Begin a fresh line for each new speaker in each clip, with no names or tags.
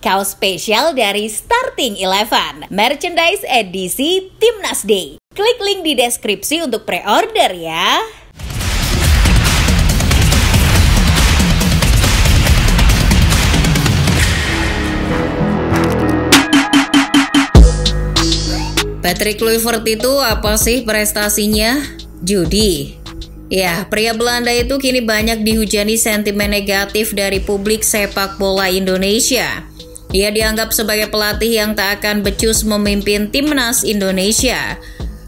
Kaos spesial dari Starting Eleven, merchandise edisi Timnas Day. Klik link di deskripsi untuk pre-order ya. Patrick Kluivert itu apa sih prestasinya? Judi. Ya, pria Belanda itu kini banyak dihujani sentimen negatif dari publik sepak bola Indonesia. Dia dianggap sebagai pelatih yang tak akan becus memimpin timnas Indonesia.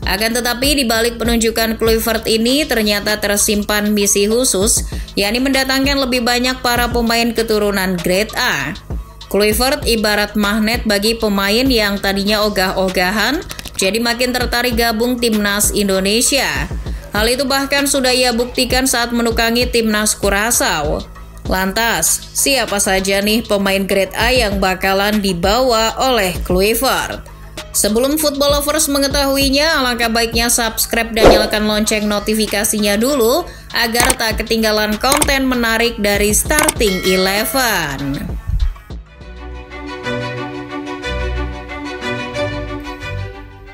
Akan tetapi di balik penunjukan Kluivert ini ternyata tersimpan misi khusus, yakni mendatangkan lebih banyak para pemain keturunan grade A. Kluivert ibarat magnet bagi pemain yang tadinya ogah-ogahan, jadi makin tertarik gabung timnas Indonesia. Hal itu bahkan sudah ia buktikan saat menukangi timnas Curaçao. Lantas, siapa saja nih pemain grade A yang bakalan dibawa oleh Kluivert? Sebelum football lovers mengetahuinya, alangkah baiknya subscribe dan nyalakan lonceng notifikasinya dulu agar tak ketinggalan konten menarik dari Starting Eleven.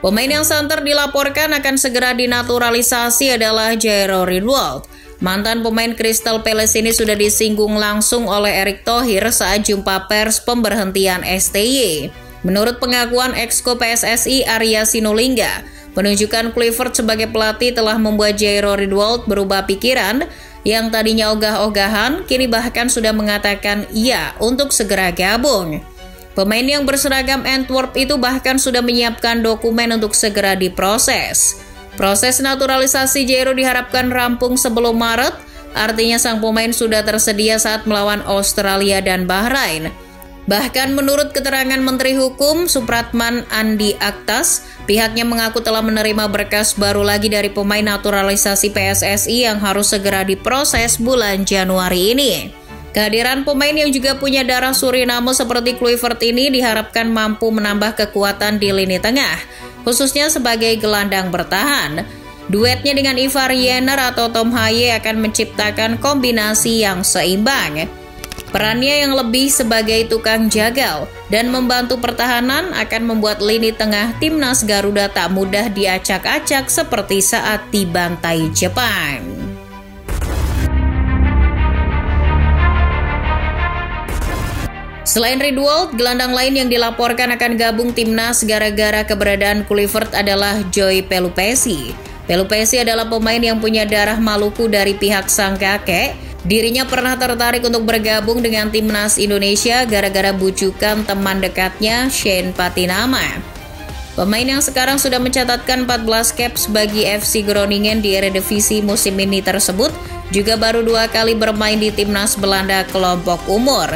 Pemain yang santer dilaporkan akan segera dinaturalisasi adalah Jairo Riedewald. Mantan pemain Crystal Palace ini sudah disinggung langsung oleh Erick Thohir saat jumpa pers pemberhentian STY. Menurut pengakuan Exco PSSI Arya Sinulinga, penunjukan Kluivert sebagai pelatih telah membuat Jairo Riedewald berubah pikiran, yang tadinya ogah-ogahan kini bahkan sudah mengatakan iya untuk segera gabung. Pemain yang berseragam Antwerp itu bahkan sudah menyiapkan dokumen untuk segera diproses. Proses naturalisasi Jairo diharapkan rampung sebelum Maret, artinya sang pemain sudah tersedia saat melawan Australia dan Bahrain. Bahkan menurut keterangan Menteri Hukum Supratman Andi Aktas, pihaknya mengaku telah menerima berkas baru lagi dari pemain naturalisasi PSSI yang harus segera diproses bulan Januari ini. Kehadiran pemain yang juga punya darah Suriname seperti Kluivert ini diharapkan mampu menambah kekuatan di lini tengah, khususnya sebagai gelandang bertahan. Duetnya dengan Ivar Jenner atau Tom Haye akan menciptakan kombinasi yang seimbang. Perannya yang lebih sebagai tukang jagal dan membantu pertahanan akan membuat lini tengah timnas Garuda tak mudah diacak-acak seperti saat dibantai Jepang. Selain Riedewald, gelandang lain yang dilaporkan akan gabung timnas gara-gara keberadaan Kluivert adalah Joy Pelupessy. Pelupessy adalah pemain yang punya darah Maluku dari pihak sang kakek. Dirinya pernah tertarik untuk bergabung dengan timnas Indonesia gara-gara bujukan teman dekatnya Shane Patinama. Pemain yang sekarang sudah mencatatkan 14 caps bagi FC Groningen di Eredivisie musim ini tersebut juga baru 2 kali bermain di timnas Belanda kelompok umur.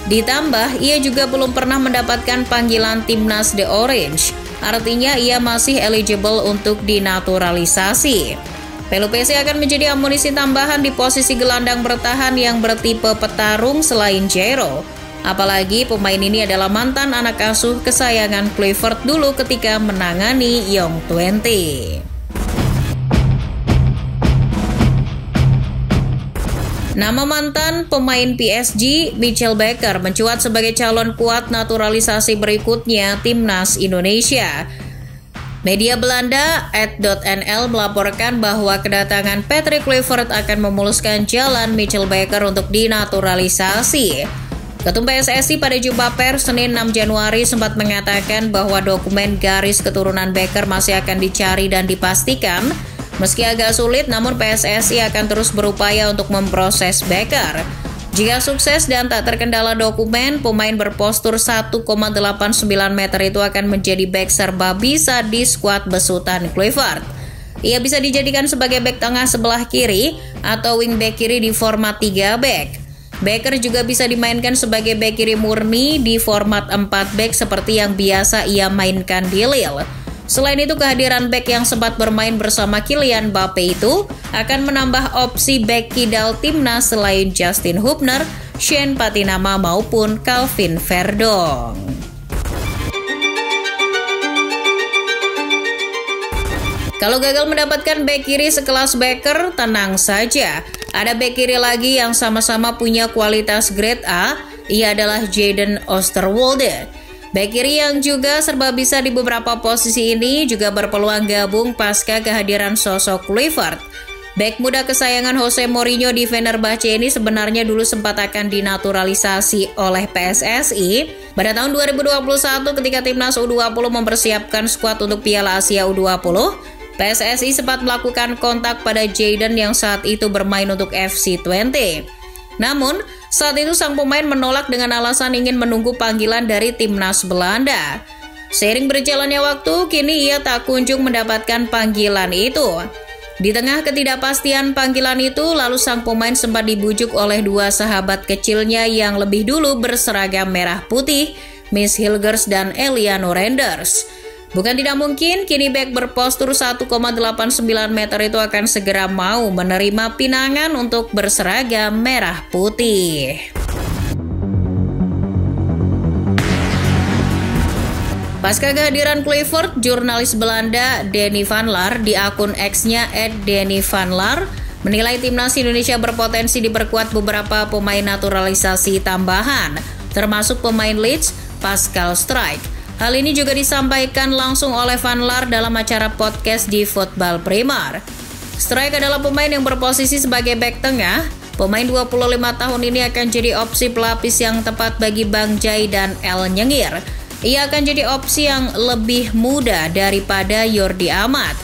Ditambah, ia juga belum pernah mendapatkan panggilan timnas The Orange, artinya ia masih eligible untuk dinaturalisasi. Pelupessy akan menjadi amunisi tambahan di posisi gelandang bertahan yang bertipe petarung selain Jairo. Apalagi pemain ini adalah mantan anak asuh kesayangan Kluivert dulu ketika menangani Young 20. Nama mantan pemain PSG, Michel Bakker, mencuat sebagai calon kuat naturalisasi berikutnya timnas Indonesia. Media Belanda @.nl melaporkan bahwa kedatangan Patrick Kluivert akan memuluskan jalan Michel Bakker untuk dinaturalisasi. Ketum PSSI pada jumpa pers Senin 6 Januari sempat mengatakan bahwa dokumen garis keturunan Bakker masih akan dicari dan dipastikan. Meski agak sulit, namun PSSI akan terus berupaya untuk memproses Bakker. Jika sukses dan tak terkendala dokumen, pemain berpostur 1,89 meter itu akan menjadi bek serba bisa di skuad besutan Kluivert. Ia bisa dijadikan sebagai bek tengah sebelah kiri atau wingback kiri di format 3 bek. Bakker juga bisa dimainkan sebagai bek kiri murni di format 4 bek seperti yang biasa ia mainkan di Lille. Selain itu, kehadiran bek yang sempat bermain bersama Kylian Mbappe itu akan menambah opsi bek kidal timnas selain Justin Hubner, Shane Patinama maupun Calvin Verdong. Kalau gagal mendapatkan bek kiri sekelas Bakker, tenang saja. Ada bek kiri lagi yang sama-sama punya kualitas grade A, ia adalah Jadon Oosterwolde. Bek kiri yang juga serba bisa di beberapa posisi ini juga berpeluang gabung pasca kehadiran sosok Kluivert. Bek muda kesayangan Jose Mourinho di Fenerbahce ini sebenarnya dulu sempat akan dinaturalisasi oleh PSSI pada tahun 2021 ketika timnas U20 mempersiapkan skuad untuk Piala Asia U20. PSSI sempat melakukan kontak pada Jadon yang saat itu bermain untuk FC Twente. Namun, saat itu sang pemain menolak dengan alasan ingin menunggu panggilan dari timnas Belanda. Seiring berjalannya waktu, kini ia tak kunjung mendapatkan panggilan itu. Di tengah ketidakpastian panggilan itu, lalu sang pemain sempat dibujuk oleh dua sahabat kecilnya yang lebih dulu berseragam merah putih, Miss Hilgers dan Eliano Renders. Bukan tidak mungkin, kini bek berpostur 1,89 meter itu akan segera mau menerima pinangan untuk berseragam merah putih. Pasca kehadiran Kluivert, jurnalis Belanda Denny van Laar di akun X-nya @dennyvanlaar menilai timnas Indonesia berpotensi diperkuat beberapa pemain naturalisasi tambahan, termasuk pemain Leeds, Pascal Struijk. Hal ini juga disampaikan langsung oleh Van Laar dalam acara podcast di Football Premier. Struijk adalah pemain yang berposisi sebagai bek tengah. Pemain 25 tahun ini akan jadi opsi pelapis yang tepat bagi Bang Jai dan El Nyengir. Ia akan jadi opsi yang lebih muda daripada Jordi Amat.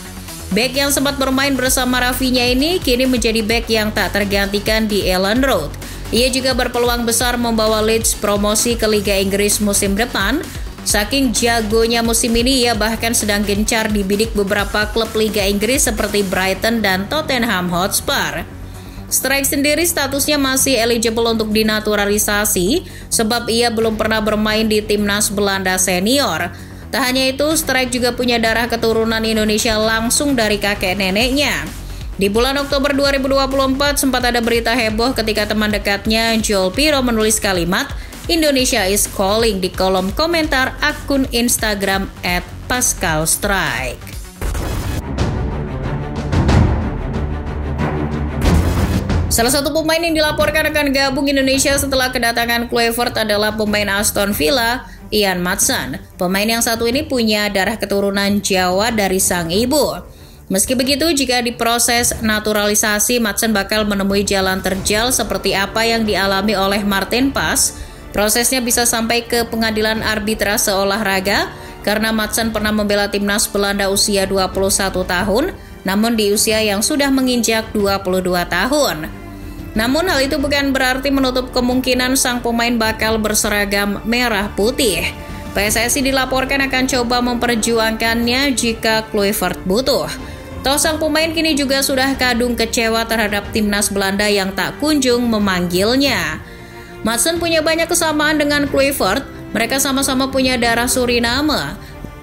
Bek yang sempat bermain bersama Rafinha ini kini menjadi bek yang tak tergantikan di Elland Road. Ia juga berpeluang besar membawa Leeds promosi ke Liga Inggris musim depan. Saking jagonya musim ini, ia bahkan sedang gencar dibidik beberapa klub Liga Inggris seperti Brighton dan Tottenham Hotspur. Struijk sendiri statusnya masih eligible untuk dinaturalisasi sebab ia belum pernah bermain di timnas Belanda senior. Tak hanya itu, Struijk juga punya darah keturunan Indonesia langsung dari kakek neneknya. Di bulan Oktober 2024 sempat ada berita heboh ketika teman dekatnya Joel Piro menulis kalimat Indonesia is calling di kolom komentar akun Instagram @pascalstruijk. Salah satu pemain yang dilaporkan akan gabung Indonesia setelah kedatangan Kluivert adalah pemain Aston Villa, Ian Maatsen. Pemain yang satu ini punya darah keturunan Jawa dari sang ibu. Meski begitu, jika diproses naturalisasi, Maatsen bakal menemui jalan terjal seperti apa yang dialami oleh Martin Pas. Prosesnya bisa sampai ke pengadilan arbitrase olahraga karena Maatsen pernah membela timnas Belanda usia 21 tahun, namun di usia yang sudah menginjak 22 tahun. Namun hal itu bukan berarti menutup kemungkinan sang pemain bakal berseragam merah putih. PSSI dilaporkan akan coba memperjuangkannya jika Kluivert butuh. Toh sang pemain kini juga sudah kadung kecewa terhadap timnas Belanda yang tak kunjung memanggilnya. Maatsen punya banyak kesamaan dengan Kluivert, mereka sama-sama punya darah Suriname.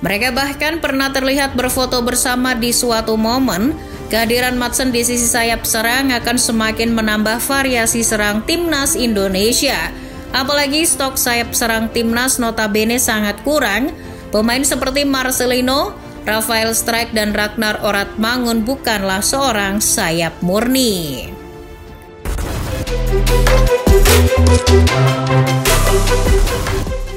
Mereka bahkan pernah terlihat berfoto bersama di suatu momen. Kehadiran Maatsen di sisi sayap serang akan semakin menambah variasi serang timnas Indonesia. Apalagi stok sayap serang timnas notabene sangat kurang. Pemain seperti Marcelino, Rafael Struijk, dan Ragnar Oratmangun bukanlah seorang sayap murni.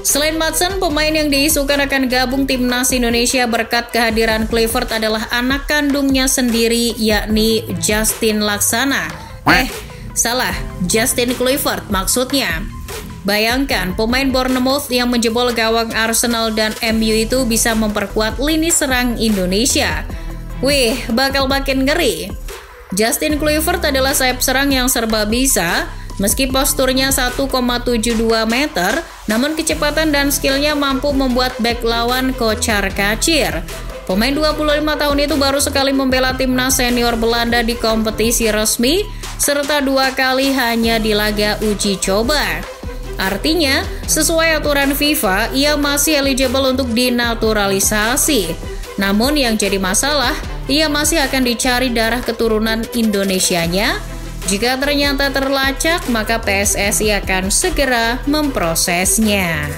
Selain Maatsen, pemain yang diisukan akan gabung timnas Indonesia berkat kehadiran Kluivert adalah anak kandungnya sendiri, yakni Justin Laksana. Salah, Justin Kluivert maksudnya. Bayangkan, pemain Bournemouth yang menjebol gawang Arsenal dan MU itu bisa memperkuat lini serang Indonesia. Wih, bakal makin ngeri. Justin Kluivert adalah sayap serang yang serba bisa. Meski posturnya 1,72 meter, namun kecepatan dan skillnya mampu membuat bek lawan kocar-kacir. Pemain 25 tahun itu baru sekali membela timnas senior Belanda di kompetisi resmi, serta 2 kali hanya di laga uji coba. Artinya, sesuai aturan FIFA, ia masih eligible untuk dinaturalisasi. Namun yang jadi masalah, ia masih akan dicari darah keturunan Indonesianya. Jika ternyata terlacak, maka PSSI akan segera memprosesnya.